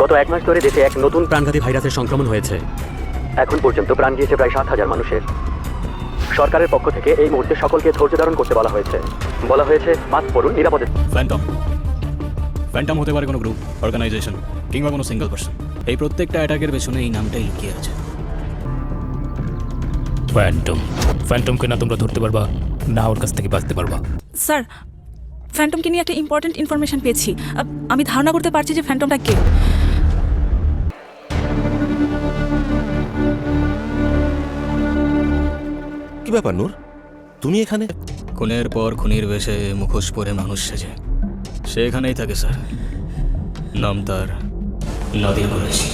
গত 1 মাস ধরে দেশে এক নতুন প্রাণঘাতী ভাইরাসের সংক্রমণ হয়েছে। এখন পর্যন্ত প্রাণ গিয়েছে প্রায় 7,000 মানুষের। সরকারের পক্ষ থেকে এই মুহূর্তে সকলকে ধৈর্য ধারণ করতে বলা হয়েছে। মাস্ক পরুন, নিরাপদে। ফ্যান্টম হতে পারে কোনো গ্রুপ, অর্গানাইজেশন কিংবা কোনো সিঙ্গেল পার্সন। এই প্রত্যেকটা অ্যাটাকের পেছনে এই নামটাই লুকিয়ে আছে, ফ্যান্টম। ফ্যান্টমকে না তোমরা ধরতে পারবা, না ওর কাছ থেকে বাঁচতে পারবা। স্যার, ফ্যান্টমকে নিয়ে একটা ইম্পর্টেন্ট ইনফরমেশন পেয়েছি। আমি ধারণা করতে পারছি যে ফ্যান্টমটা কে। কি ব্যাপার নূর, তুমি এখানে? খুনের পর খুনির বেশে মুখোশ পরে মানুষ সেজে সে এখানেই থাকে স্যার। নাম তার নাদিম কুরেশি।